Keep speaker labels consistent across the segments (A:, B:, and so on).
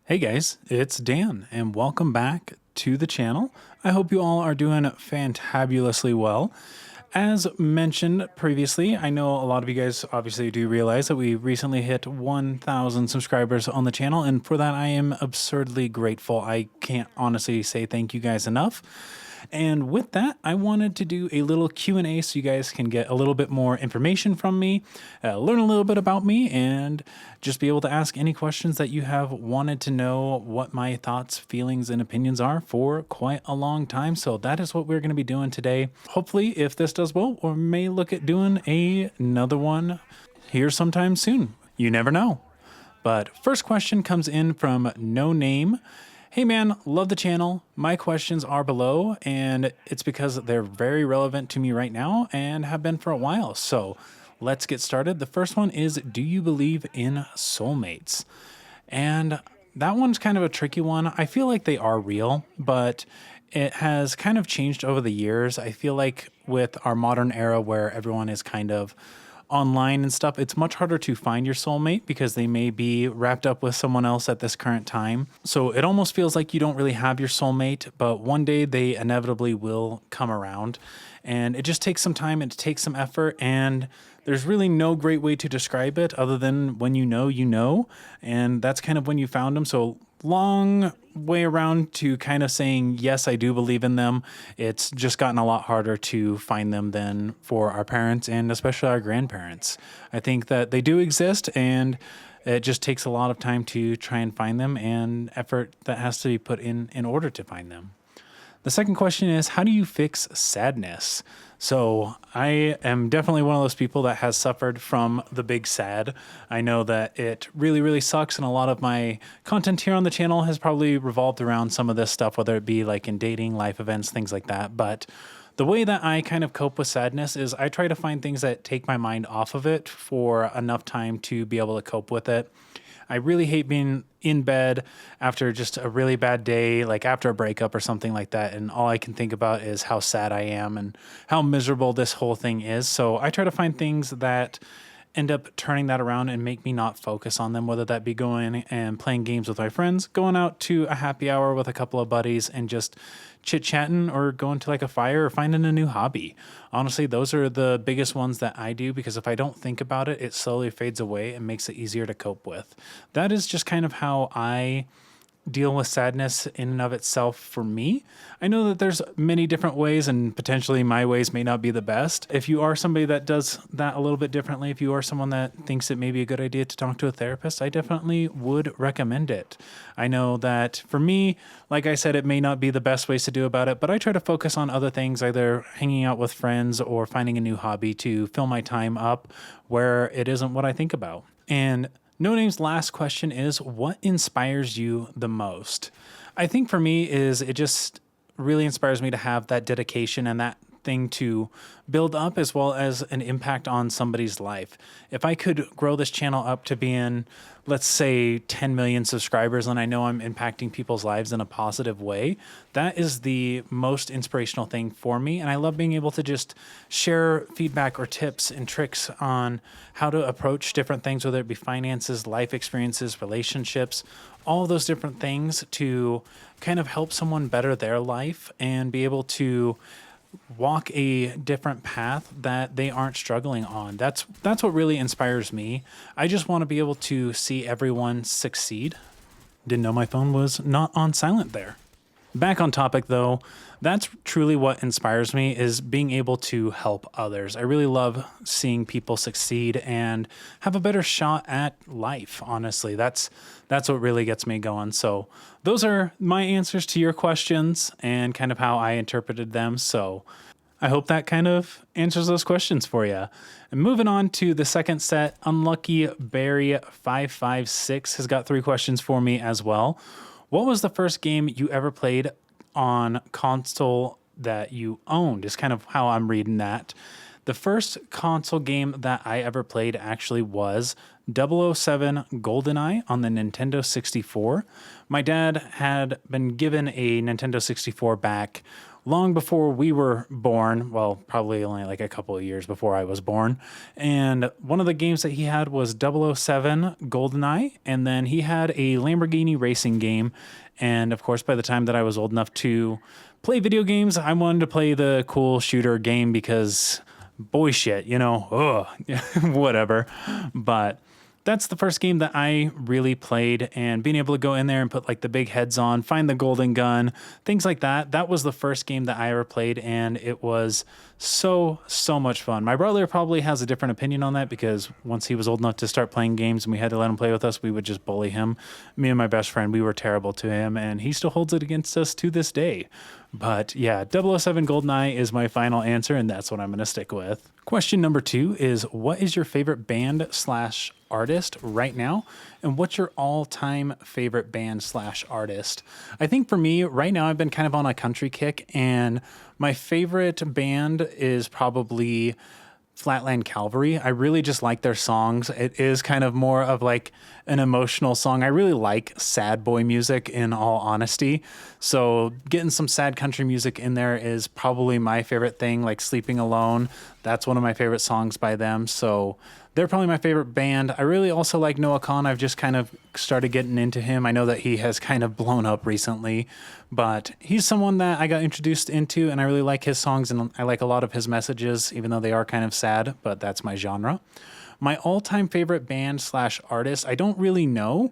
A: Hey guys, it's Dan, and welcome back to the channel. I hope you all are doing fantabulously well. As mentioned previously, I know a lot of you guys obviously do realize that we recently hit 1,000 subscribers on the channel, and for that I am absurdly grateful. I can't honestly say thank you guys enough. And with that, I wanted to do a little Q&A so you guys can get a little bit more information from me, learn a little bit about me, and just be able to ask any questions that you have wanted to know what my thoughts, feelings, and opinions are for quite a long time. So that is what we're going to be doing today. Hopefully, if this does well, we may look at doing another one here sometime soon. You never know. But first question comes in from No Name. Hey man, love the channel. My questions are below, and it's because they're very relevant to me right now and have been for a while. So let's get started. The first one is, do you believe in soulmates? And that one's kind of a tricky one. I feel like they are real, but it has kind of changed over the years. I feel like with our modern era where everyone is kind of online and stuff, it's much harder to find your soulmate because they may be wrapped up with someone else at this current time. So it almost feels like you don't really have your soulmate, but one day they inevitably will come around. And it just takes some time, it takes some effort, and there's really no great way to describe it other than when you know, you know. And that's kind of when you found them. So long way around to kind of saying, yes, I do believe in them. It's just gotten a lot harder to find them than for our parents and especially our grandparents. I think that they do exist, and it just takes a lot of time to try and find them and effort that has to be put in order to find them. The second question is, how do you fix sadness? So I am definitely one of those people that has suffered from the big sad. I know that it really, really sucks, and a lot of my content here on the channel has probably revolved around some of this stuff, whether it be like in dating, life events, things like that. But the way that I kind of cope with sadness is I try to find things that take my mind off of it for enough time to be able to cope with it. I really hate being in bed after just a really bad day, like after a breakup or something like that. And all I can think about is how sad I am and how miserable this whole thing is. So I try to find things that end up turning that around and make me not focus on them, whether that be going and playing games with my friends, going out to a happy hour with a couple of buddies and just chit-chatting, or going to like a fire, or finding a new hobby. Honestly, those are the biggest ones that I do, because if I don't think about it, it slowly fades away and makes it easier to cope with. That is just kind of how I deal with sadness in and of itself for me. I know that there's many different ways, and potentially my ways may not be the best. If you are somebody that does that a little bit differently, if you are someone that thinks it may be a good idea to talk to a therapist, I definitely would recommend it. I know that for me, like I said, it may not be the best ways to do about it, but I try to focus on other things, either hanging out with friends or finding a new hobby to fill my time up where it isn't what I think about. And No Name's last question is, what inspires you the most? I think for me is it just really inspires me to have that dedication and that thing to build up, as well as an impact on somebody's life. If I could grow this channel up to being, let's say, 10 million subscribers, and I know I'm impacting people's lives in a positive way, that is the most inspirational thing for me. And I love being able to just share feedback or tips and tricks on how to approach different things, whether it be finances, life experiences, relationships, all of those different things, to kind of help someone better their life and be able to walk a different path that they aren't struggling on. That's what really inspires me. I just want to be able to see everyone succeed. Didn't know my phone was not on silent there. Back on topic though, that's truly what inspires me, is being able to help others. I really love seeing people succeed and have a better shot at life. Honestly, that's what really gets me going. So those are my answers to your questions and kind of how I interpreted them. So I hope that kind of answers those questions for you. And moving on to the second set, Unlucky Barry 556 has got 3 questions for me as well. What was the first game you ever played on console that you owned, is kind of how I'm reading that. The first console game that I ever played actually was 007 GoldenEye on the Nintendo 64. My dad had been given a Nintendo 64 back long before we were born. Well, probably only like a couple of years before I was born. And one of the games that he had was 007 GoldenEye. And then he had a Lamborghini racing game. And of course, by the time that I was old enough to play video games, I wanted to play the cool shooter game because boy shit, whatever. But that's the first game that I really played, and being able to go in there and put like the big heads on, find the golden gun, things like that. That was the first game that I ever played, and it was so much fun. My brother probably has a different opinion on that because once he was old enough to start playing games and we had to let him play with us, we would just bully him. Me and my best friend, we were terrible to him, and he still holds it against us to this day. But yeah, 007 GoldenEye is my final answer, and that's what I'm going to stick with. Question number 2 is, what is your favorite band/artist right now? And what's your all-time favorite band/artist? I think for me, right now, I've been kind of on a country kick, and my favorite band is probably Flatland Cavalry. I really just like their songs. It is kind of more of like an emotional song. I really like sad boy music, in all honesty. So getting some sad country music in there is probably my favorite thing, like Sleeping Alone. That's one of my favorite songs by them. So they're probably my favorite band. I really also like Noah Kahan. I've just kind of started getting into him. I know that he has kind of blown up recently, but he's someone that I got introduced into, and I really like his songs, and I like a lot of his messages, even though they are kind of sad, but that's my genre. My all-time favorite band/artist, I don't really know.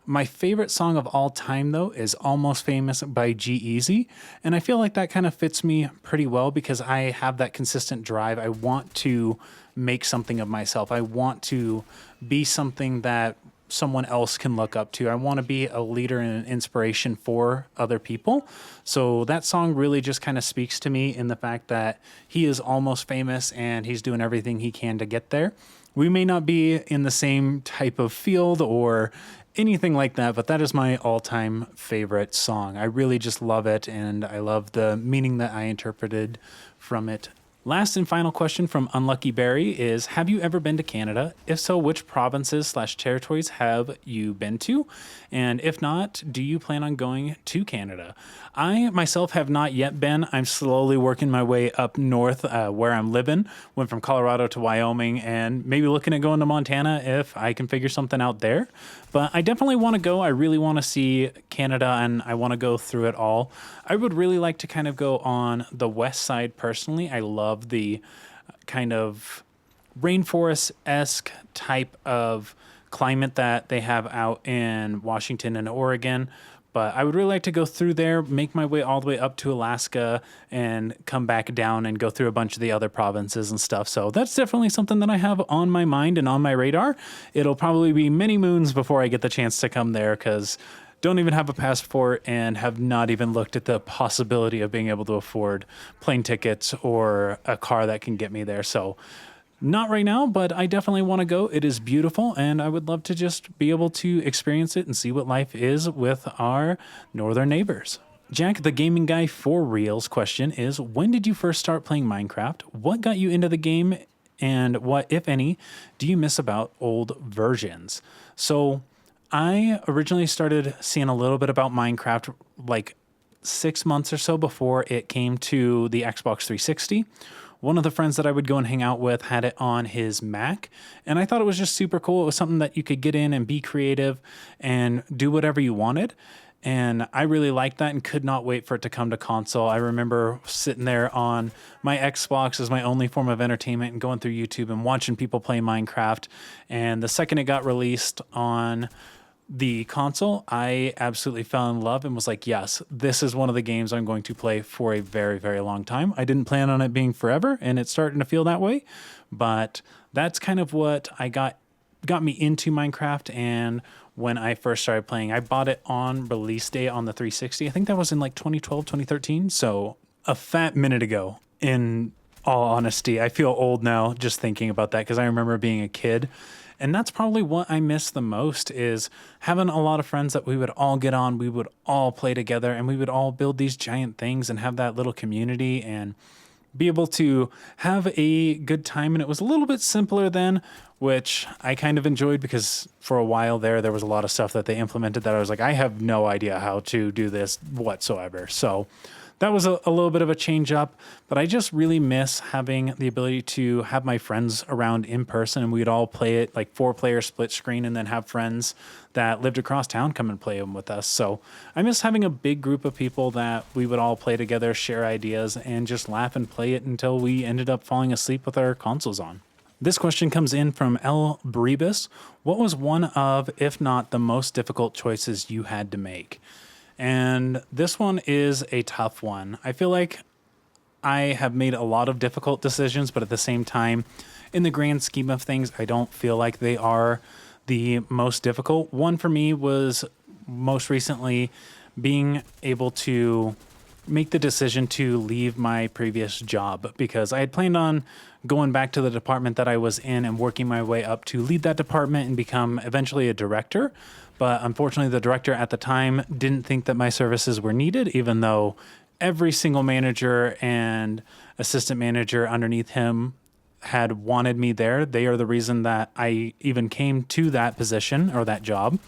A: My favorite song of all time, though, is Almost Famous by G-Eazy. And I feel like that kind of fits me pretty well because I have that consistent drive. I want to make something of myself. I want to be something that someone else can look up to. I want to be a leader and an inspiration for other people. So that song really just kind of speaks to me in the fact that he is almost famous and he's doing everything he can to get there. We may not be in the same type of field or anything like that, but that is my all-time favorite song. I really just love it, and I love the meaning that I interpreted from it. Last and final question from Unlucky Barry is, have you ever been to Canada? If so, which provinces/territories have you been to? And if not, do you plan on going to Canada? I myself have not yet been. I'm slowly working my way up north where I'm living. Went from Colorado to Wyoming and maybe looking at going to Montana if I can figure something out there. But I definitely want to go. I really want to see Canada and I want to go through it all. I would really like to kind of go on the west side personally. I love the kind of rainforest-esque type of climate that they have out in Washington and Oregon. But I would really like to go through there, make my way all the way up to Alaska, and come back down and go through a bunch of the other provinces and stuff. So that's definitely something that I have on my mind and on my radar. It'll probably be many moons before I get the chance to come there because don't even have a passport and have not even looked at the possibility of being able to afford plane tickets or a car that can get me there. So not right now, but I definitely want to go. It is beautiful, and I would love to just be able to experience it and see what life is with our northern neighbors. Jack, the gaming guy for reals question is, when did you first start playing Minecraft? What got you into the game? And what, if any, do you miss about old versions? So I originally started seeing a little bit about Minecraft like 6 months or so before it came to the Xbox 360. One of the friends that I would go and hang out with had it on his Mac, and I thought it was just super cool. It was something that you could get in and be creative and do whatever you wanted. And I really liked that and could not wait for it to come to console. I remember sitting there on my Xbox as my only form of entertainment and going through YouTube and watching people play Minecraft. And the second it got released on the console, I absolutely fell in love and was like, yes, this is one of the games I'm going to play for a very, very long time. I didn't plan on it being forever, and it's starting to feel that way. But that's kind of what I got me into Minecraft. And when I first started playing, I bought it on release day on the 360. I think that was in like 2012, 2013. So a fat minute ago, in all honesty. I feel old now just thinking about that because I remember being a kid. And that's probably what I miss the most is having a lot of friends that we would all get on, we would all play together, and we would all build these giant things and have that little community and be able to have a good time. And it was a little bit simpler then, which I kind of enjoyed because for a while there was a lot of stuff that they implemented that I was like, I have no idea how to do this whatsoever. So that was a little bit of a change up, but I just really miss having the ability to have my friends around in person, and we'd all play it like 4-player split screen, and then have friends that lived across town come and play them with us. So I miss having a big group of people that we would all play together, share ideas, and just laugh and play it until we ended up falling asleep with our consoles on. This question comes in from L. Brebus. What was one of, if not the most difficult choices you had to make? And this one is a tough one. I feel like I have made a lot of difficult decisions, but at the same time, in the grand scheme of things, I don't feel like they are the most difficult. One for me was most recently being able to make the decision to leave my previous job, because I had planned on going back to the department that I was in and working my way up to lead that department and become eventually a director. But unfortunately, the director at the time didn't think that my services were needed, even though every single manager and assistant manager underneath him had wanted me there. They are the reason that I even came to that position or that job.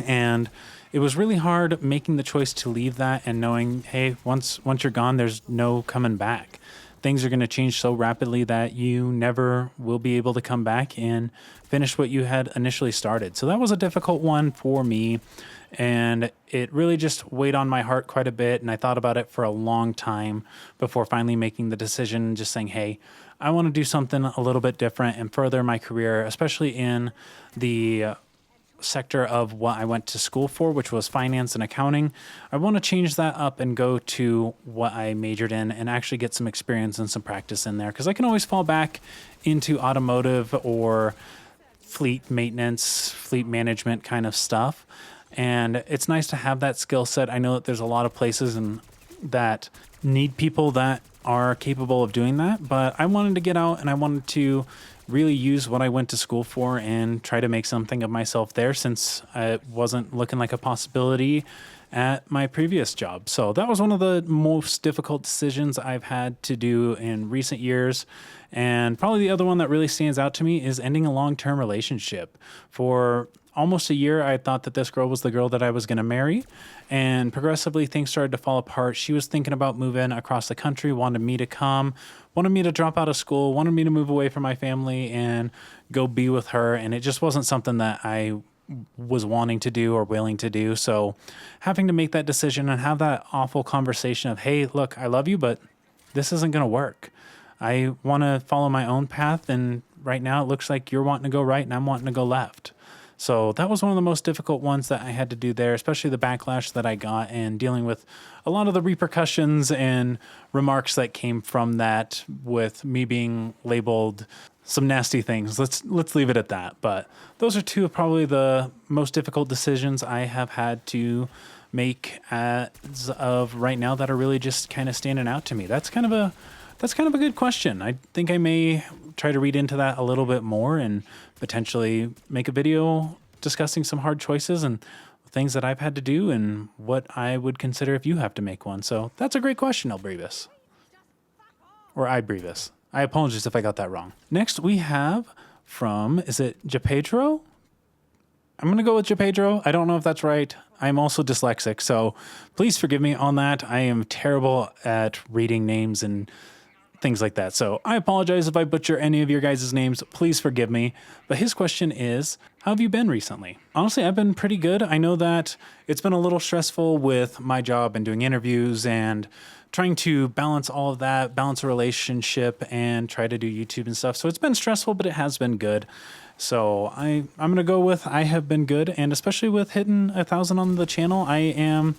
A: And it was really hard making the choice to leave that and knowing, hey, once you're gone, there's no coming back. Things are going to change so rapidly that you never will be able to come back and finish what you had initially started. So that was a difficult one for me, and it really just weighed on my heart quite a bit, and I thought about it for a long time before finally making the decision, just saying, hey, I want to do something a little bit different and further my career, especially in the sector of what I went to school for, which was finance and accounting. I want to change that up and go to what I majored in and actually get some experience and some practice in there, because I can always fall back into automotive or fleet maintenance, fleet management kind of stuff. And it's nice to have that skill set. I know that there's a lot of places that need people that are capable of doing that, but I wanted to get out and I wanted to really use what I went to school for and try to make something of myself there, since it wasn't looking like a possibility at my previous job. So that was one of the most difficult decisions I've had to do in recent years. And probably the other one that really stands out to me is ending a long-term relationship. For almost a year, I thought that this girl was the girl that I was going to marry, and progressively things started to fall apart. She was thinking about moving across the country, wanted me to come, wanted me to drop out of school, wanted me to move away from my family and go be with her. And it just wasn't something that I was wanting to do or willing to do. So having to make that decision and have that awful conversation of, hey, look, I love you, but this isn't going to work. I want to follow my own path. And right now it looks like you're wanting to go right and I'm wanting to go left. So that was one of the most difficult ones that I had to do there, especially the backlash that I got and dealing with a lot of the repercussions and remarks that came from that, with me being labeled some nasty things. Let's leave it at that. But those are two of probably the most difficult decisions I have had to make as of right now that are really just kind of standing out to me. That's kind of a good question. I think I may try to read into that a little bit more and potentially make a video discussing some hard choices and things that I've had to do and what I would consider if you have to make one. So that's a great question, Elbrevis. Or Ibrevis. I apologize if I got that wrong. Next we have from, is it Japedro? I'm going to go with Japedro. I don't know if that's right. I'm also dyslexic, so please forgive me on that. I am terrible at reading names and things like that. So I apologize if I butcher any of your guys' names. Please forgive me. But his question is, how have you been recently? Honestly, I've been pretty good. I know that it's been a little stressful with my job and doing interviews and trying to balance all of that, balance a relationship and try to do YouTube and stuff. So it's been stressful, but it has been good. So I'm going to go with I have been good. And especially with hitting 1,000 on the channel, I am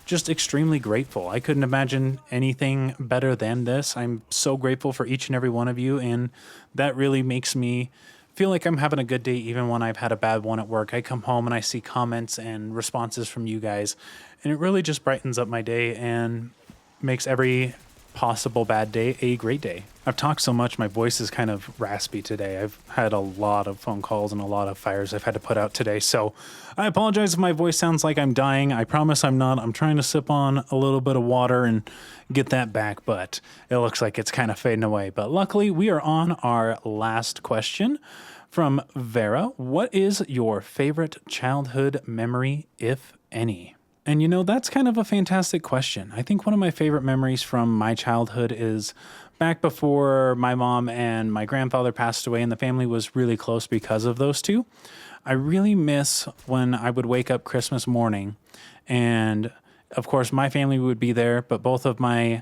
A: just extremely grateful. I couldn't imagine anything better than this. I'm so grateful for each and every one of you. And that really makes me feel like I'm having a good day, even when I've had a bad one at work. I come home and I see comments and responses from you guys, and it really just brightens up my day and makes every possible bad day a great day. I've talked so much, my voice is kind of raspy today. I've had a lot of phone calls and a lot of fires I've had to put out today. So I apologize if my voice sounds like I'm dying. I promise I'm not. I'm trying to sip on a little bit of water and get that back, but it looks like it's kind of fading away. But luckily we are on our last question from Vera. What is your favorite childhood memory, if any? And that's kind of a fantastic question. I think one of my favorite memories from my childhood is back before my mom and my grandfather passed away, and the family was really close because of those two. I really miss when I would wake up Christmas morning, and of course, my family would be there, but both of my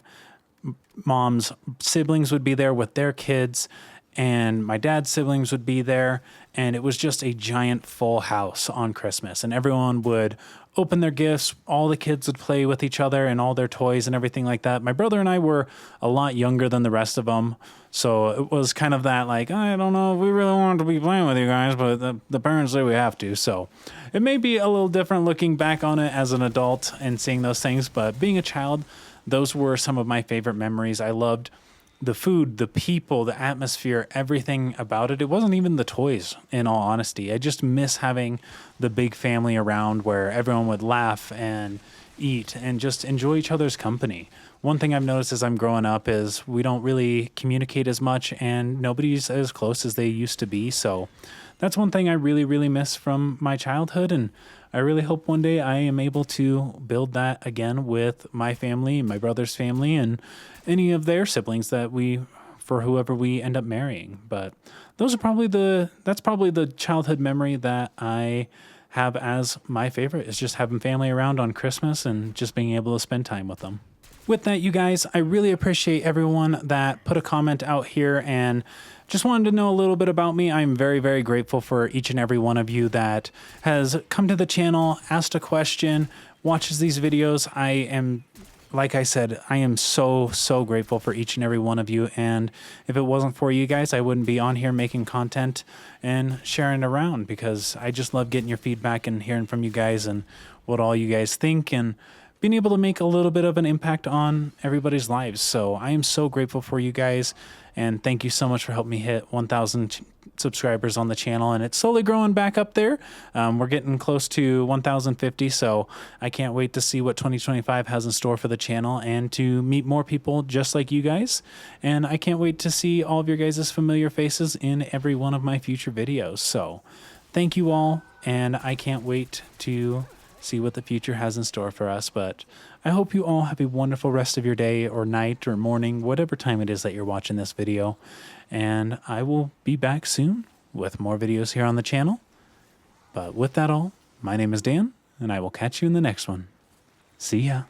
A: mom's siblings would be there with their kids, and my dad's siblings would be there, and it was just a giant full house on Christmas, and everyone would open their gifts. All the kids would play with each other and all their toys and everything like that. My brother and I were a lot younger than the rest of them, so it was kind of that like, I don't know if we really want to be playing with you guys, but the parents say we have to. So it may be a little different looking back on it as an adult and seeing those things, but being a child, those were some of my favorite memories. I loved the food, the people, the atmosphere, everything about it. It wasn't even the toys, in all honesty. I just miss having the big family around where everyone would laugh and eat and just enjoy each other's company. One thing I've noticed as I'm growing up is we don't really communicate as much, and nobody's as close as they used to be. So that's one thing I really, really miss from my childhood. And I really hope one day I am able to build that again with my family, my brother's family, and any of their siblings for whoever we end up marrying. But that's probably the childhood memory that I have as my favorite, is just having family around on Christmas and just being able to spend time with them. With that, you guys, I really appreciate everyone that put a comment out here and just wanted to know a little bit about me. I'm very, very grateful for each and every one of you that has come to the channel, asked a question, watches these videos. Like I said, I am so, so grateful for each and every one of you. And if it wasn't for you guys, I wouldn't be on here making content and sharing it around, because I just love getting your feedback and hearing from you guys and what all you guys think, and being able to make a little bit of an impact on everybody's lives. So I am so grateful for you guys, and thank you so much for helping me hit 1,000 subscribers on the channel, and it's slowly growing back up there. We're getting close to 1,050, so I can't wait to see what 2025 has in store for the channel and to meet more people just like you guys. And I can't wait to see all of your guys' familiar faces in every one of my future videos. So thank you all, and I can't wait to see what the future has in store for us. But I hope you all have a wonderful rest of your day or night or morning, whatever time it is that you're watching this video. And I will be back soon with more videos here on the channel. But with that all, my name is Dan, and I will catch you in the next one. See ya.